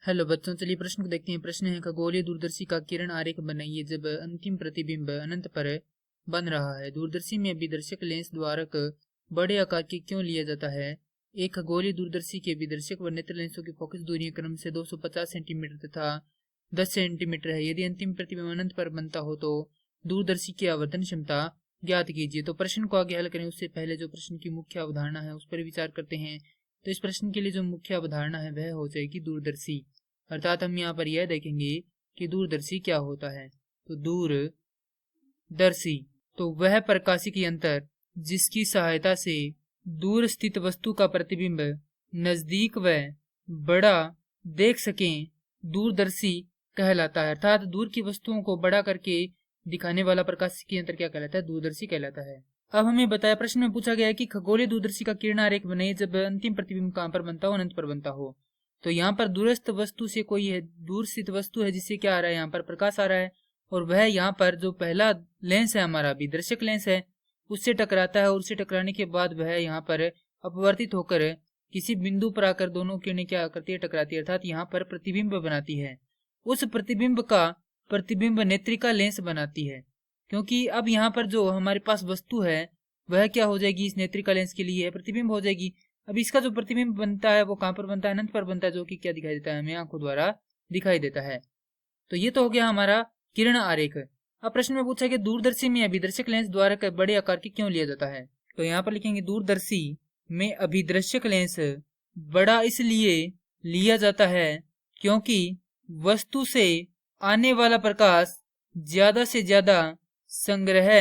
Hello बच्चों, चलिए प्रश्न को देखते हैं। प्रश्न है खगोलीय दूरदर्शी का किरण आरेख बनाइए जब अंतिम प्रतिबिंब अनंत पर बन रहा है। दूरदर्शी में अभिदर्शक लेंस द्वारक बड़े आकार के क्यों लिया जाता है? एक खगोलीय दूरदर्शी के अभिदर्शक व नेत्र लेंसों की फोकस दूरियां क्रम से 250 सेंटीमीटर तथा 10 सेंटीमीटर है। यदि अंतिम प्रतिबिंब अनंत पर बनता हो तो दूरदर्शी की आवर्धन क्षमता ज्ञात कीजिए। तो प्रश्न को आगे हल करें उससे पहले जो प्रश्न की मुख्य अवधारणा है उस पर विचार करते हैं। तो इस प्रश्न के लिए जो मुख्य अवधारणा है वह हो जाएगी दूरदर्शी, अर्थात हम यहाँ पर यह देखेंगे कि दूरदर्शी क्या होता है। तो दूरदर्शी तो वह प्रकाशिकी यंत्र जिसकी सहायता से दूर स्थित वस्तु का प्रतिबिंब नजदीक व बड़ा देख सकें, दूरदर्शी कहलाता है। अर्थात दूर की वस्तुओं को बड़ा करके दिखाने वाला प्रकाशिकी यंत्र क्या कहलाता है? दूरदर्शी कहलाता है। अब हमें बताया, प्रश्न में पूछा गया है कि खगोलीय दूरदर्शी का किरण आरेख बने जब अंतिम प्रतिबिंब कहां पर बनता हो? अनंत पर बनता हो। तो यहाँ पर दूरस्थ वस्तु से कोई है, दूर स्थित वस्तु है जिससे क्या आ रहा है? यहाँ पर प्रकाश आ रहा है और वह यहाँ पर जो पहला लेंस है हमारा अभिदर्शक लेंस है उससे टकराता है और उससे टकराने के बाद वह यहाँ पर अपवर्तित होकर किसी बिंदु पर आकर दोनों किरणें क्या करती है? टकराती है, अर्थात यहाँ पर प्रतिबिंब बनाती है। उस प्रतिबिंब का प्रतिबिंब नेत्रिका लेंस बनाती है, क्योंकि अब यहाँ पर जो हमारे पास वस्तु है वह क्या हो जाएगी? इस नेत्रिका लेंस के लिए प्रतिबिंब हो जाएगी। अब इसका जो प्रतिबिंब बनता है वो कहां पर बनता है? अनंत पर बनता है, जो कि क्या दिखाई देता है? हमें आंखों द्वारा दिखाई देता है। तो ये तो हो गया हमारा किरण आरेख। अब प्रश्न में पूछा कि दूरदर्शी में अभिदर्शक लेंस द्वारक बड़े आकार के क्यों लिया जाता है? तो यहाँ पर लिखेंगे दूरदर्शी में अभिदर्शक लेंस बड़ा इसलिए लिया जाता है क्योंकि वस्तु से आने वाला प्रकाश ज्यादा से ज्यादा संग्रह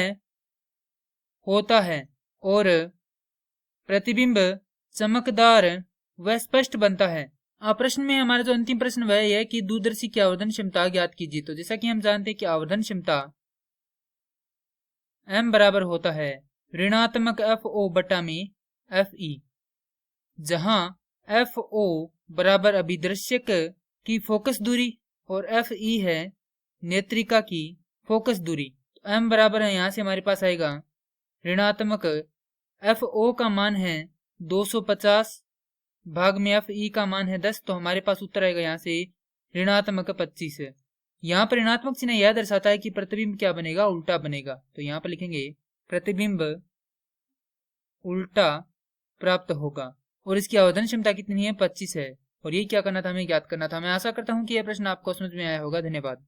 होता है और प्रतिबिंब चमकदार व स्पष्ट बनता है। प्रश्न में हमारा जो अंतिम प्रश्न वह है कि दूरदर्शी की आवर्धन क्षमता ज्ञात कीजिए। तो जैसा कि हम जानते हैं कि आवर्धन क्षमता m बराबर होता है ऋणात्मक FO बटा में FE, जहां FO बराबर अभिदर्शक की फोकस दूरी और FE है नेत्रिका की फोकस दूरी। तो m बराबर है, यहाँ से हमारे पास आएगा ऋणात्मक FO का मान है 250 भाग में FE का मान है 10, तो हमारे पास उत्तर आएगा यहाँ से ऋणात्मक 25। यहाँ पर ऋणात्मक चिन्ह यह दर्शाता है कि प्रतिबिंब क्या बनेगा? उल्टा बनेगा। तो यहाँ पर लिखेंगे प्रतिबिंब उल्टा प्राप्त होगा और इसकी आवर्धन क्षमता कितनी है? 25 है। और ये क्या करना था? हमें ज्ञात करना था। मैं आशा करता हूँ कि यह प्रश्न आपको समझ में आया होगा। धन्यवाद।